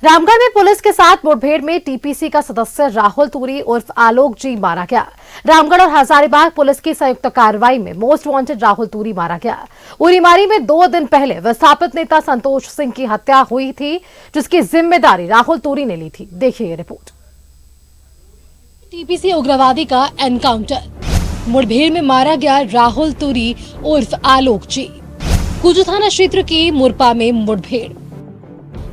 रामगढ़ में पुलिस के साथ मुठभेड़ में टीपीसी का सदस्य राहुल तूरी उर्फ आलोक जी मारा गया। रामगढ़ और हजारीबाग पुलिस की संयुक्त कार्रवाई में मोस्ट वांटेड राहुल तूरी मारा गया। उरीमारी में 2 दिन पहले विस्थापित नेता संतोष सिंह की हत्या हुई थी, जिसकी जिम्मेदारी राहुल तूरी ने ली थी। देखिए ये रिपोर्ट। टीपीसी उग्रवादी का एनकाउंटर, मुठभेड़ में मारा गया राहुल तूरी उर्फ आलोक जी। कुजू थाना क्षेत्र के मुरपा में मुठभेड़।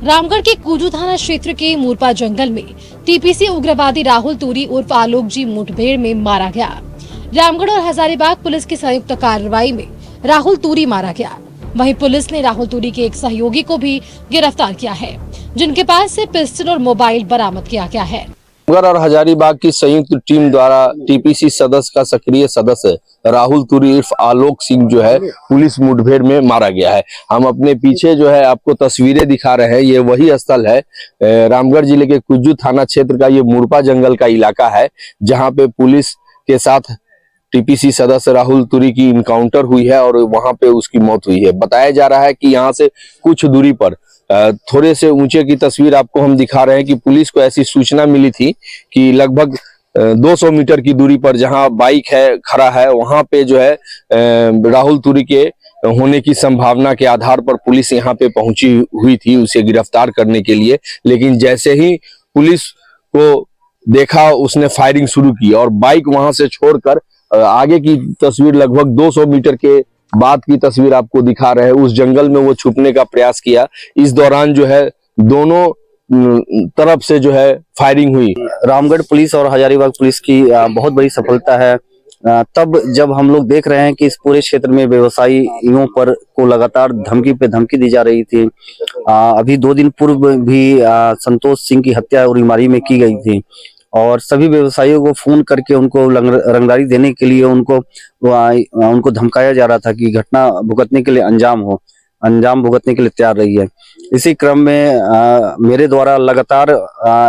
रामगढ़ के कुजू थाना क्षेत्र के मुरपा जंगल में टीपीसी उग्रवादी राहुल तूरी उर्फ आलोक जी मुठभेड़ में मारा गया। रामगढ़ और हजारीबाग पुलिस की संयुक्त कार्रवाई में राहुल तूरी मारा गया। वहीं पुलिस ने राहुल तूरी के एक सहयोगी को भी गिरफ्तार किया है, जिनके पास से पिस्टल और मोबाइल बरामद किया गया है। रामगढ़ और हजारीबाग की संयुक्त टीम द्वारा टीपीसी सदस्य का सक्रिय सदस्य राहुल तूरी उर्फ आलोक सिंह जो है पुलिस मुठभेड़ में मारा गया है। हम अपने पीछे जो है आपको तस्वीरें दिखा रहे हैं, ये वही स्थल है। रामगढ़ जिले के कुज्जू थाना क्षेत्र का ये मुरपा जंगल का इलाका है, जहां पे पुलिस के साथ टीपीसी सदस्य राहुल तूरी की इनकाउंटर हुई है और वहां पे उसकी मौत हुई है। बताया जा रहा है कि यहाँ से कुछ दूरी पर थोड़े से ऊंचे की तस्वीर आपको हम दिखा रहे हैं कि पुलिस को ऐसी सूचना मिली थी कि लगभग 200 मीटर की दूरी पर जहां बाइक है खड़ा है, वहां पे जो है राहुल तूरी के होने की संभावना के आधार पर पुलिस यहां पे पहुंची हुई थी उसे गिरफ्तार करने के लिए। लेकिन जैसे ही पुलिस को देखा, उसने फायरिंग शुरू की और बाइक वहां से छोड़कर आगे की तस्वीर लगभग 200 मीटर के बाद की तस्वीर आपको दिखा रहे हैं, उस जंगल में वो छुपने का प्रयास किया। इस दौरान जो है दोनों तरफ से जो है फायरिंग हुई। रामगढ़ पुलिस और हजारीबाग पुलिस की बहुत बड़ी सफलता है। तब जब हम लोग देख रहे हैं कि इस पूरे क्षेत्र में व्यवसायियों पर को लगातार धमकी पे धमकी दी जा रही थी। अभी 2 दिन पूर्व भी संतोष सिंह की हत्या उरीमारी में की गई थी और सभी व्यवसायियों को फोन करके उनको रंगदारी देने के लिए उनको धमकाया जा रहा था कि घटना भुगतने के लिए अंजाम भुगतने के लिए तैयार रही है। इसी क्रम में मेरे द्वारा लगातार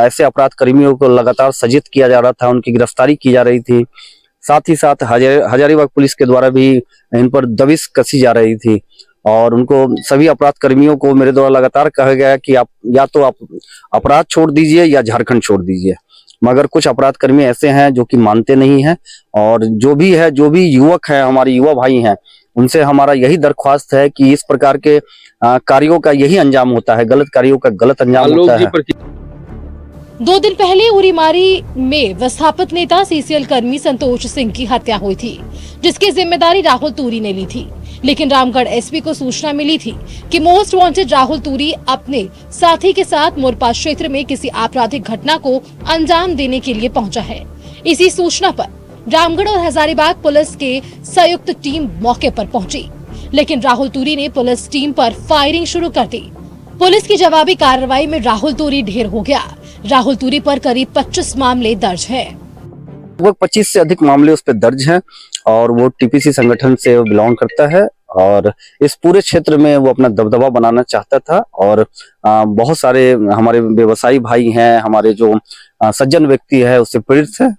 ऐसे अपराध कर्मियों को लगातार सजित किया जा रहा था, उनकी गिरफ्तारी की जा रही थी। साथ ही साथ हजारीबाग पुलिस के द्वारा भी इन पर दबिश कसी जा रही थी और उनको सभी अपराध कर्मियों को मेरे द्वारा लगातार कहा गया कि आप अपराध छोड़ दीजिए या झारखंड छोड़ दीजिए। मगर कुछ अपराध कर्मी ऐसे हैं जो कि मानते नहीं हैं और जो भी युवक है, हमारे युवा भाई हैं, उनसे हमारा यही दरख्वास्त है कि इस प्रकार के कार्यों का यही अंजाम होता है, गलत कार्यों का गलत अंजाम होता है। 2 दिन पहले उरीमारी में विस्थापित नेता सीसीएल कर्मी संतोष सिंह की हत्या हुई थी, जिसकी जिम्मेदारी राहुल तूरी ने ली थी। लेकिन रामगढ़ एसपी को सूचना मिली थी कि मोस्ट वांटेड राहुल तूरी अपने साथी के साथ मुरपा क्षेत्र में किसी आपराधिक घटना को अंजाम देने के लिए पहुंचा है। इसी सूचना पर रामगढ़ और हजारीबाग पुलिस के संयुक्त टीम मौके पर पहुंची, लेकिन राहुल तूरी ने पुलिस टीम पर फायरिंग शुरू कर दी। पुलिस की जवाबी कार्रवाई में राहुल तूरी ढेर हो गया। राहुल तूरी पर करीब 25 मामले दर्ज है। वो 25 से अधिक मामले उस पर दर्ज हैं और वो टीपीसी संगठन से बिलोंग करता है और इस पूरे क्षेत्र में वो अपना दबदबा बनाना चाहता था और बहुत सारे हमारे व्यवसायी भाई हैं, हमारे जो सज्जन व्यक्ति है, उससे पीड़ित है।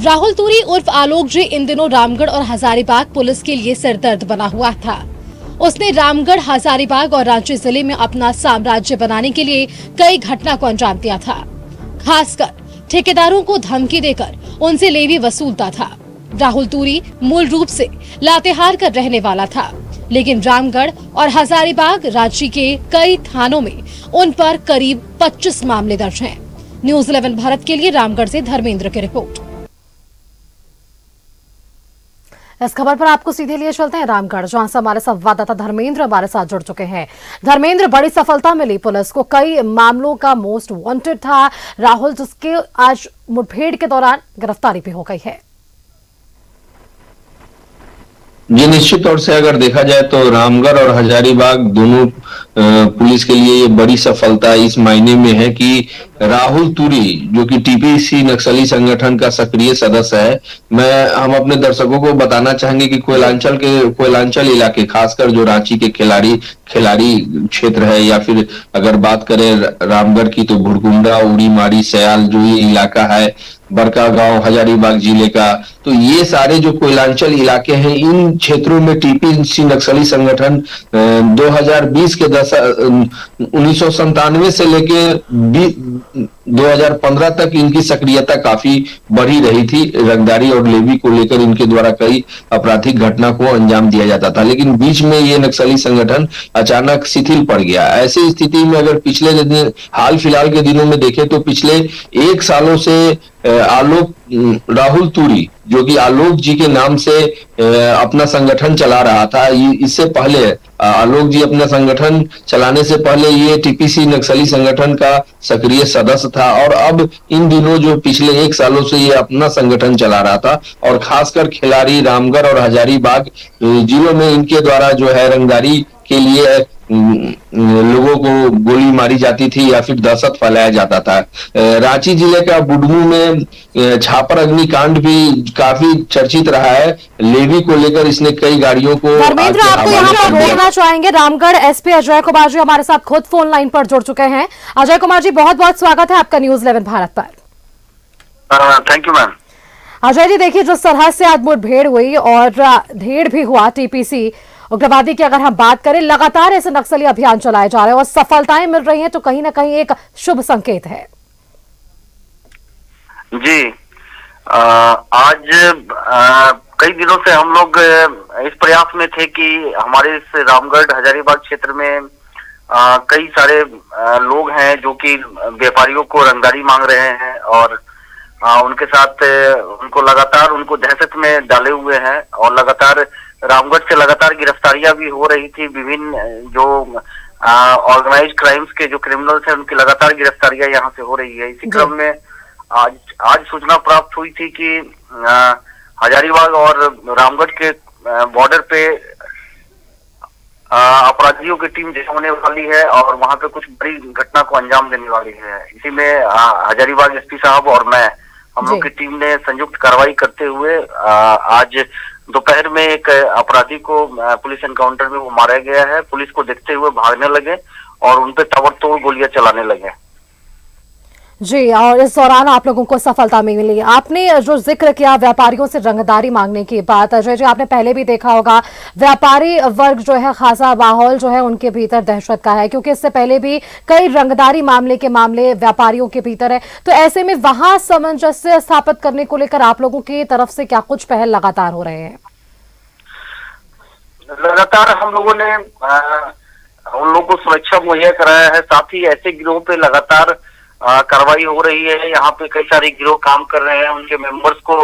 राहुल तूरी उर्फ आलोक जी इन दिनों रामगढ़ और हजारीबाग पुलिस के लिए सिरदर्द बना हुआ था। उसने रामगढ़, हजारीबाग और रांची जिले में अपना साम्राज्य बनाने के लिए कई घटना को अंजाम दिया था। खासकर ठेकेदारों को धमकी देकर उनसे लेवी वसूलता था। राहुल तूरी मूल रूप से लातेहार का रहने वाला था, लेकिन रामगढ़ और हजारीबाग, रांची के कई थानों में उन पर करीब 25 मामले दर्ज हैं। न्यूज़ 11 भारत के लिए रामगढ़ से धर्मेंद्र की रिपोर्ट। इस खबर पर आपको सीधे लिए चलते हैं रामगढ़, जहां से हमारे संवाददाता धर्मेंद्र हमारे साथ जुड़ चुके हैं। धर्मेंद्र, बड़ी सफलता मिली पुलिस को, कई मामलों का मोस्ट वांटेड था राहुल, जिसके आज मुठभेड़ के दौरान गिरफ्तारी भी हो गई है। जी, निश्चित तौर से अगर देखा जाए तो रामगढ़ और हजारीबाग दोनों पुलिस के लिए ये बड़ी सफलता इस मायने में है कि राहुल तूरी जो कि टीपीसी नक्सली संगठन का सक्रिय सदस्य है। हम अपने दर्शकों को बताना चाहेंगे कि कोयलांचल इलाके, खासकर जो रांची के खिलाड़ी क्षेत्र है, या फिर अगर बात करें रामगढ़ की तो भुरकुंडा, उरीमारी, सयाल जो ये इलाका है, बड़का गांव हजारीबाग जिले का, तो ये सारे जो कोयलांचल इलाके हैं, इन क्षेत्रों में टीपीसी नक्सली संगठन 2020 के 1997 से लेके 2015 तक इनकी सक्रियता काफी बढ़ी रही थी। रंगदारी और लेवी को लेकर इनके द्वारा कई आपराधिक घटना को अंजाम दिया जाता था, लेकिन बीच में ये नक्सली संगठन अचानक शिथिल पड़ गया। ऐसी स्थिति में अगर पिछले हाल फिलहाल के दिनों में देखें तो पिछले 1 सालों से आलोक राहुल तूरी, जो कि आलोक जी के नाम से अपना संगठन चला रहा था, इससे पहले आलोक जी अपना संगठन चलाने से पहले ये टीपीसी नक्सली संगठन का सक्रिय सदस्य था, और अब इन दिनों जो पिछले 1 सालों से ये अपना संगठन चला रहा था, और खासकर खिलाड़ी, रामगढ़ और हजारीबाग जिलों में इनके द्वारा जो है रंगदारी के लिए लोगों को गोली मारी जाती थी या फिर दहशत फैलाया जाता था। रांची जिले का बुडमू में छापर अग्निकांड भी काफी चर्चित रहा है। लेवी को लेकर इसने कई गाड़ियों को धर्मेंद्र, आपको यहाँ पर रोकना चाहेंगे। रामगढ़ एसपी अजय कुमार जी हमारे साथ खुद फोन लाइन पर जुड़ चुके हैं। अजय कुमार जी, बहुत बहुत स्वागत है आपका न्यूज 11 भारत पर। Thank you ma'am. Ajay ji, देखिए जिस तरह से आज मुठभेड़ हुई और ढेर भी हुआ टीपीसी उग्रवादी की, अगर हम बात करें, लगातार ऐसे नक्सली अभियान चलाए जा रहे हैं और सफलताएं मिल रही हैं, तो कहीं ना कहीं एक शुभ संकेत है। जी, आज कई दिनों से हम लोग इस प्रयास में थे कि हमारे इस रामगढ़ हजारीबाग क्षेत्र में कई सारे लोग हैं जो कि व्यापारियों को रंगदारी मांग रहे हैं, और उनके साथ उनको लगातार उनको दहशत में डाले हुए हैं, और लगातार रामगढ़ से लगातार गिरफ्तारियां भी हो रही थी। विभिन्न जो ऑर्गेनाइज्ड क्राइम्स के जो क्रिमिनल्स हैं उनकी लगातार गिरफ्तारियां यहां से हो रही है। इसी क्रम में आज सूचना प्राप्त हुई थी कि हजारीबाग और रामगढ़ के बॉर्डर पे अपराधियों की टीम जमा होने वाली है और वहां पे कुछ बड़ी घटना को अंजाम देने वाली है। इसी में हजारीबाग एसपी साहब और मैं, हम लोग की टीम ने संयुक्त कार्रवाई करते हुए आज दोपहर में एक अपराधी को पुलिस एनकाउंटर में वो मारा गया है। पुलिस को देखते हुए भागने लगे और उनपे ताबड़तोड़ गोलियां चलाने लगे। जी, और इस दौरान आप लोगों को सफलता मिली। आपने जो जिक्र किया व्यापारियों से रंगदारी मांगने की बात, अजय जी, आपने पहले भी देखा होगा व्यापारी वर्ग जो है, खासा माहौल जो है उनके भीतर दहशत का है, क्योंकि इससे पहले भी कई रंगदारी मामले व्यापारियों के भीतर है। तो ऐसे में वहां सामंजस्य स्थापित करने को लेकर आप लोगों की तरफ से क्या कुछ पहल लगातार हो रहे हैं? लगातार हम लोगों ने उन लोगों को सुरक्षा मुहैया कराया है, साथ ही ऐसे गिरोह पे लगातार कार्रवाई हो रही है। यहाँ पे कई सारे गिरोह काम कर रहे हैं, उनके मेंबर्स को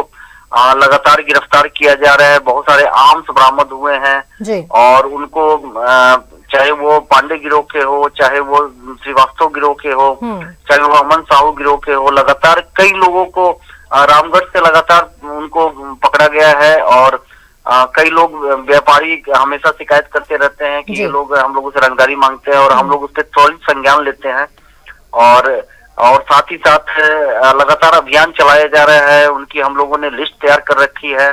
लगातार गिरफ्तार किया जा रहा है। बहुत सारे आर्म्स बरामद हुए हैं और उनको चाहे वो पांडे गिरोह के हो, चाहे वो श्रीवास्तव गिरोह के हो, चाहे वो अमन साहू गिरोह के हो, लगातार कई लोगों को रामगढ़ से लगातार उनको पकड़ा गया है। और कई लोग व्यापारी हमेशा शिकायत करते रहते हैं कि ये लोग हम लोगों से रंगदारी मांगते हैं और हम लोग उसके त्वरित संज्ञान लेते हैं। और साथ ही साथ लगातार अभियान चलाया जा रहा है। उनकी हम लोगों ने लिस्ट तैयार कर रखी है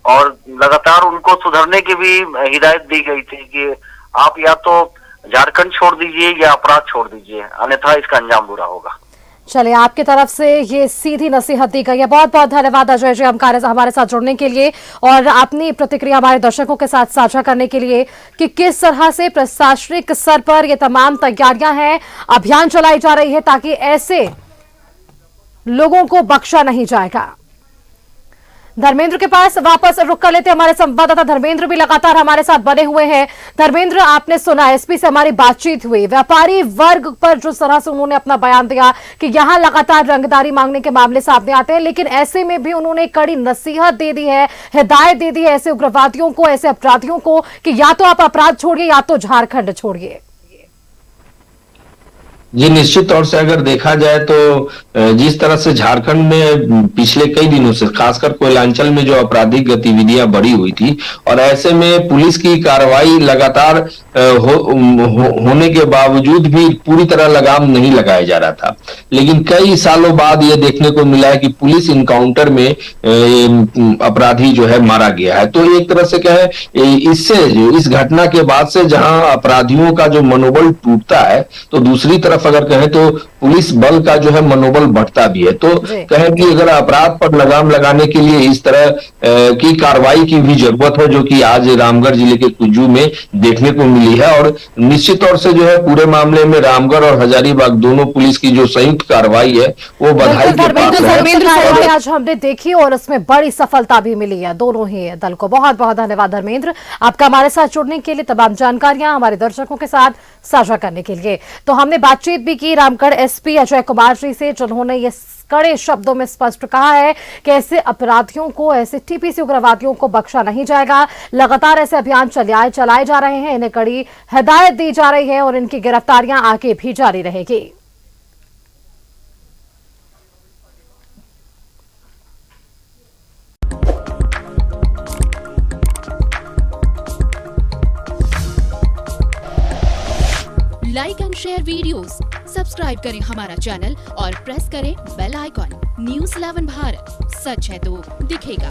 और लगातार उनको सुधरने की भी हिदायत दी गई थी कि आप या तो झारखंड छोड़ दीजिए या अपराध छोड़ दीजिए, अन्यथा इसका अंजाम बुरा होगा। चलिए, आपकी तरफ से ये सीधी नसीहत दी गई है। बहुत बहुत धन्यवाद अजय जी हमारे साथ जुड़ने के लिए और अपनी प्रतिक्रिया हमारे दर्शकों के साथ साझा करने के लिए कि किस तरह से प्रशासनिक स्तर पर ये तमाम तैयारियां हैं, अभियान चलाई जा रही है ताकि ऐसे लोगों को बख्शा नहीं जाएगा। धर्मेंद्र के पास वापस रुक कर लेते, हमारे संवाददाता धर्मेंद्र भी लगातार हमारे साथ बने हुए हैं। धर्मेंद्र, आपने सुना एसपी से हमारी बातचीत हुई, व्यापारी वर्ग पर जिस तरह से उन्होंने अपना बयान दिया कि यहां लगातार रंगदारी मांगने के मामले सामने आते हैं, लेकिन ऐसे में भी उन्होंने कड़ी नसीहत दे दी है, हिदायत दे दी है ऐसे उग्रवादियों को, ऐसे अपराधियों को कि या तो आप अपराध छोड़िए या तो झारखंड छोड़िए। जी, निश्चित तौर से अगर देखा जाए तो जिस तरह से झारखंड में पिछले कई दिनों से खासकर कोयलांचल में जो आपराधिक गतिविधियां बढ़ी हुई थी और ऐसे में पुलिस की कार्रवाई लगातार होने के बावजूद भी पूरी तरह लगाम नहीं लगाया जा रहा था, लेकिन कई सालों बाद ये देखने को मिला है कि पुलिस इनकाउंटर में अपराधी जो है मारा गया है। तो एक तरह से क्या है, इससे जो इस घटना के बाद से जहां अपराधियों का जो मनोबल टूटता है, तो दूसरी तरफ अगर कहें तो पुलिस बल का जो है मनोबल मनोबल बढ़ता भी है। तो जी। कहें कि अगर अपराध पर लगाम लगाने के लिए इस तरह की कार्रवाई की भी जरूरत है, जो कि आज रामगढ़ जिले के कुज्जू में देखने को मिली है। और निश्चित तौर से जो है पूरे मामले में रामगढ़ और हजारीबाग दोनों पुलिस की जो संयुक्त कार्रवाई है वो बधाई बिल्कुल के पात्र है। धर्मेंद्र कार्रवाई आज हमने देखी और उसमें बड़ी सफलता भी मिली है दोनों ही दल को। बहुत बहुत धन्यवाद धर्मेंद्र, आपका हमारे साथ जुड़ने के लिए, तमाम जानकारियां हमारे दर्शकों के साथ साझा करने के लिए। तो हमने बातचीत भी की रामगढ़ एसपी अजय कुमार जी से, जिन्होंने ये कड़े शब्दों में स्पष्ट कहा है कि ऐसे अपराधियों को, ऐसे टीपीसी उग्रवादियों को बख्शा नहीं जाएगा। लगातार ऐसे अभियान चलाए जा रहे हैं, इन्हें कड़ी हिदायत दी जा रही है और इनकी गिरफ्तारियां आगे भी जारी रहेगी। Like and share videos, subscribe करें हमारा चैनल और प्रेस करें बेल आइकॉन। न्यूज़ 11 भारत, सच है तो दिखेगा।